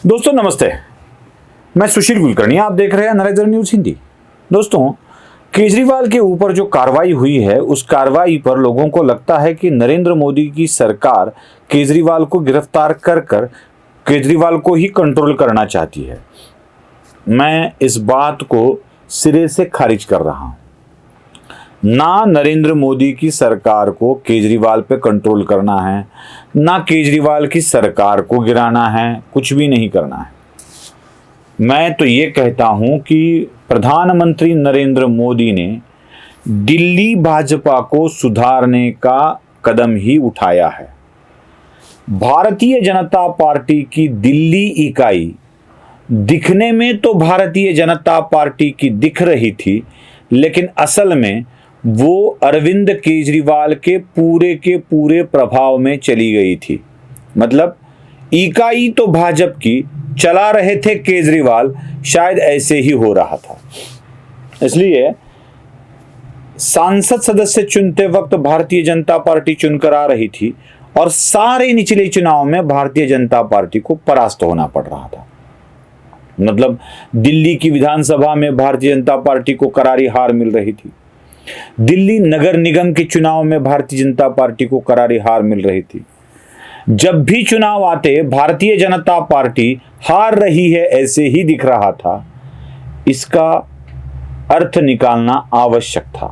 दोस्तों नमस्ते, मैं सुशील कुलकर्णी, आप देख रहे हैं नरेंद्र न्यूज हिंदी। दोस्तों, केजरीवाल के ऊपर जो कार्रवाई हुई है उस कार्रवाई पर लोगों को लगता है कि नरेंद्र मोदी की सरकार केजरीवाल को गिरफ्तार कर केजरीवाल को ही कंट्रोल करना चाहती है। मैं इस बात को सिरे से खारिज कर रहा हूं। ना नरेंद्र मोदी की सरकार को केजरीवाल पे कंट्रोल करना है, ना केजरीवाल की सरकार को गिराना है, कुछ भी नहीं करना है। मैं तो ये कहता हूं कि प्रधानमंत्री नरेंद्र मोदी ने दिल्ली भाजपा को सुधारने का कदम ही उठाया है। भारतीय जनता पार्टी की दिल्ली इकाई दिखने में तो भारतीय जनता पार्टी की दिख रही थी, लेकिन असल में वो अरविंद केजरीवाल के पूरे प्रभाव में चली गई थी। मतलब इकाई तो भाजपा की, चला रहे थे केजरीवाल। शायद ऐसे ही हो रहा था। इसलिए सांसद सदस्य चुनते वक्त भारतीय जनता पार्टी चुनकर आ रही थी और सारे निचले चुनाव में भारतीय जनता पार्टी को परास्त होना पड़ रहा था। मतलब दिल्ली की विधानसभा में भारतीय जनता पार्टी को करारी हार मिल रही थी। दिल्ली नगर निगम के चुनाव में भारतीय जनता पार्टी को करारी हार मिल रही थी। जब भी चुनाव आते भारतीय जनता पार्टी हार रही है ऐसे ही दिख रहा था। इसका अर्थ निकालना आवश्यक था।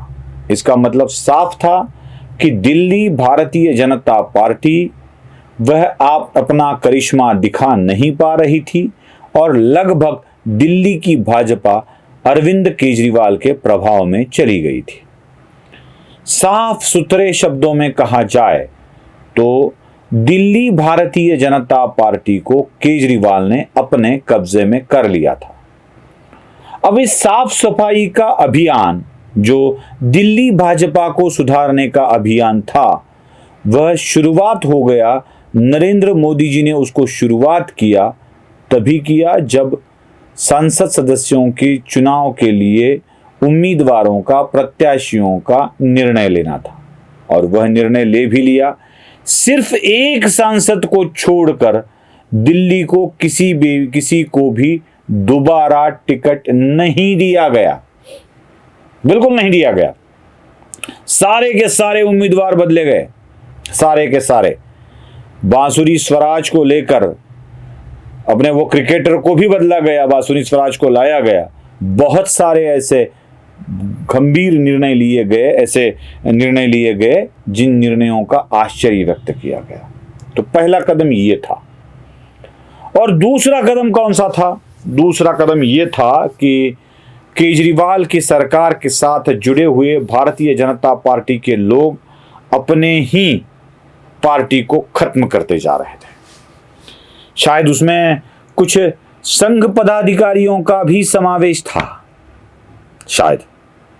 इसका मतलब साफ था कि दिल्ली भारतीय जनता पार्टी वह आप अपना करिश्मा दिखा नहीं पा रही थी और लगभग दिल्ली की भाजपा अरविंद केजरीवाल के प्रभाव में चली गई थी। साफ सुथरे शब्दों में कहा जाए तो दिल्ली भारतीय जनता पार्टी को केजरीवाल ने अपने कब्जे में कर लिया था। अब इस साफ सफाई का अभियान जो दिल्ली भाजपा को सुधारने का अभियान था, वह शुरुआत हो गया। नरेंद्र मोदी जी ने उसको शुरुआत किया तभी किया जब संसद सदस्यों के चुनाव के लिए उम्मीदवारों का, प्रत्याशियों का निर्णय लेना था और वह निर्णय ले भी लिया। सिर्फ एक सांसद को छोड़कर दिल्ली को किसी को भी दोबारा टिकट नहीं दिया गया, बिल्कुल नहीं दिया गया। सारे के सारे उम्मीदवार बदले गए, सारे के सारे। बांसुरी स्वराज को लेकर अपने वो क्रिकेटर को भी बदला गया, बांसुरी स्वराज को लाया गया। बहुत सारे ऐसे गंभीर निर्णय लिए गए जिन निर्णयों का आश्चर्य व्यक्त किया गया। तो पहला कदम ये था। और दूसरा कदम कौन सा था? दूसरा कदम ये था कि केजरीवाल की सरकार के साथ जुड़े हुए भारतीय जनता पार्टी के लोग अपने ही पार्टी को खत्म करते जा रहे थे। शायद उसमें कुछ संघ पदाधिकारियों का भी समावेश था। शायद,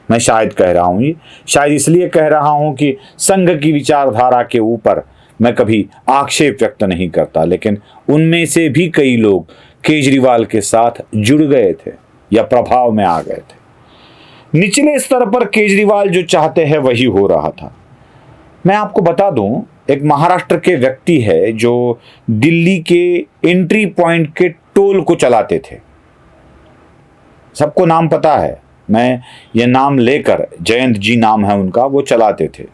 मैं शायद कह रहा हूं, ये शायद इसलिए कह रहा हूं कि संघ की विचारधारा के ऊपर मैं कभी आक्षेप व्यक्त नहीं करता, लेकिन उनमें से भी कई लोग केजरीवाल के साथ जुड़ गए थे या प्रभाव में आ गए थे। निचले स्तर पर केजरीवाल जो चाहते हैं वही हो रहा था। मैं आपको बता दूं, एक महाराष्ट्र के व्यक्ति है जो दिल्ली के एंट्री पॉइंट के टोल को चलाते थे। सबको नाम पता है, मैं ये नाम लेकर, जयंत जी नाम है उनका, वो चलाते थे।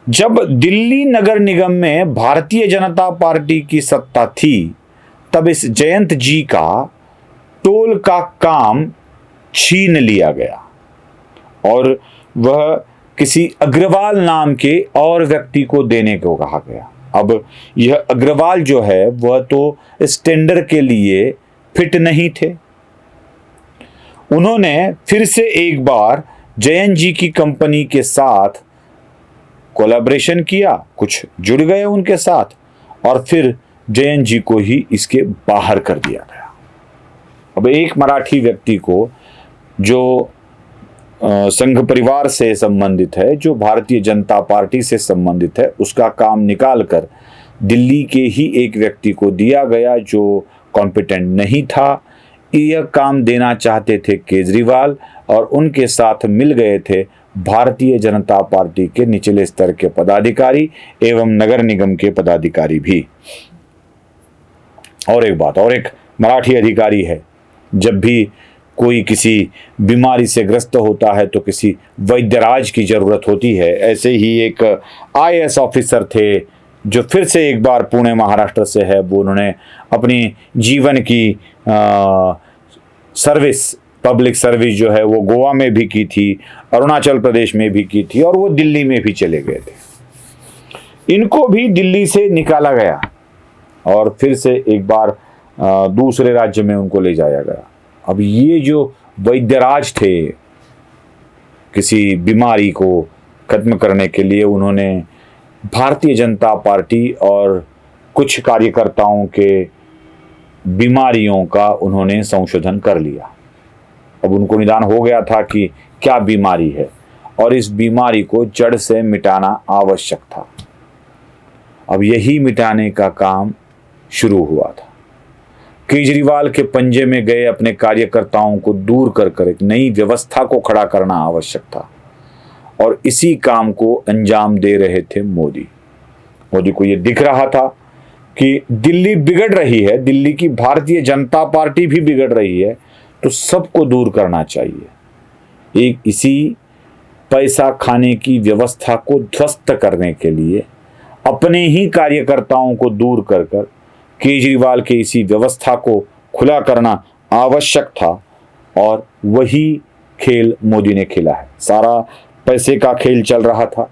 जब दिल्ली नगर निगम में भारतीय जनता पार्टी की सत्ता थी तब इस जयंत जी का टोल का काम छीन लिया गया और वह किसी अग्रवाल नाम के और व्यक्ति को देने को कहा गया। अब यह अग्रवाल जो है वह तो इस टेंडर के लिए फिट नहीं थे। उन्होंने फिर से एक बार जयंत जी की कंपनी के साथ कोलैबोरेशन किया, कुछ जुड़ गए उनके साथ और फिर जयंत जी को ही इसके बाहर कर दिया गया। अब एक मराठी व्यक्ति को जो संघ परिवार से संबंधित है, जो भारतीय जनता पार्टी से संबंधित है, उसका काम निकालकर दिल्ली के ही एक व्यक्ति को दिया गया जो कॉम्पिटेंट नहीं था। यह काम देना चाहते थे केजरीवाल और उनके साथ मिल गए थे भारतीय जनता पार्टी के निचले स्तर के पदाधिकारी एवं नगर निगम के पदाधिकारी भी। और एक बात, और एक मराठी अधिकारी है, जब भी कोई किसी बीमारी से ग्रस्त होता है तो किसी वैद्यराज की ज़रूरत होती है। ऐसे ही एक IAS ऑफिसर थे जो फिर से एक बार पुणे महाराष्ट्र से है, वो उन्होंने अपनी जीवन की सर्विस, पब्लिक सर्विस जो है वो गोवा में भी की थी, अरुणाचल प्रदेश में भी की थी और वो दिल्ली में भी चले गए थे। इनको भी दिल्ली से निकाला गया और फिर से एक बार दूसरे राज्य में उनको ले जाया गया। अब ये जो वैद्यराज थे, किसी बीमारी को खत्म करने के लिए उन्होंने भारतीय जनता पार्टी और कुछ कार्यकर्ताओं के बीमारियों का उन्होंने संशोधन कर लिया। अब उनको निदान हो गया था कि क्या बीमारी है और इस बीमारी को जड़ से मिटाना आवश्यक था। अब यही मिटाने का काम शुरू हुआ था। केजरीवाल के पंजे में गए अपने कार्यकर्ताओं को दूर कर एक नई व्यवस्था को खड़ा करना आवश्यक था और इसी काम को अंजाम दे रहे थे मोदी। मोदी को यह दिख रहा था कि दिल्ली बिगड़ रही है, दिल्ली की भारतीय जनता पार्टी भी बिगड़ रही है, तो सबको दूर करना चाहिए। एक इसी पैसा खाने की व्यवस्था को ध्वस्त करने के लिए अपने ही कार्यकर्ताओं को दूर कर केजरीवाल के इसी व्यवस्था को खुला करना आवश्यक था और वही खेल मोदी ने खेला है। सारा पैसे का खेल चल रहा था।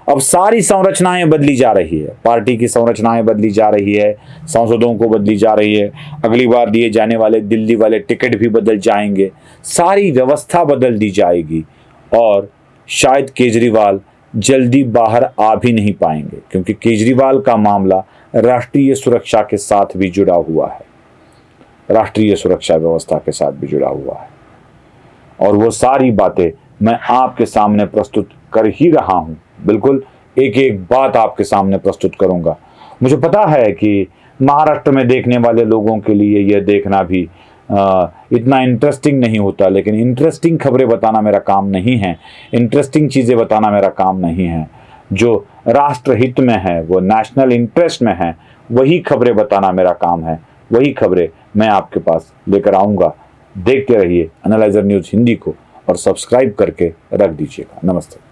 अब सारी संरचनाएं बदली जा रही है, पार्टी की संरचनाएं बदली जा रही है, सांसदों को बदली जा रही है, अगली बार दिए जाने वाले दिल्ली वाले टिकट भी बदल जाएंगे, सारी व्यवस्था बदल दी जाएगी और शायद केजरीवाल जल्दी बाहर आ भी नहीं पाएंगे, क्योंकि केजरीवाल का मामला राष्ट्रीय सुरक्षा के साथ भी जुड़ा हुआ है, राष्ट्रीय सुरक्षा व्यवस्था के साथ भी जुड़ा हुआ है। और वो सारी बातें मैं आपके सामने प्रस्तुत कर ही रहा हूं, बिल्कुल एक एक बात आपके सामने प्रस्तुत करूंगा। मुझे पता है कि महाराष्ट्र में देखने वाले लोगों के लिए यह देखना भी इतना इंटरेस्टिंग नहीं होता, लेकिन इंटरेस्टिंग खबरें बताना मेरा काम नहीं है, इंटरेस्टिंग चीज़ें बताना मेरा काम नहीं है। जो राष्ट्रहित में है, वो नेशनल इंटरेस्ट में है, वही खबरें बताना मेरा काम है, वही खबरें मैं आपके पास लेकर आऊँगा। देखते रहिए एनालाइजर न्यूज़ हिंदी को और सब्सक्राइब करके रख दीजिएगा। नमस्ते।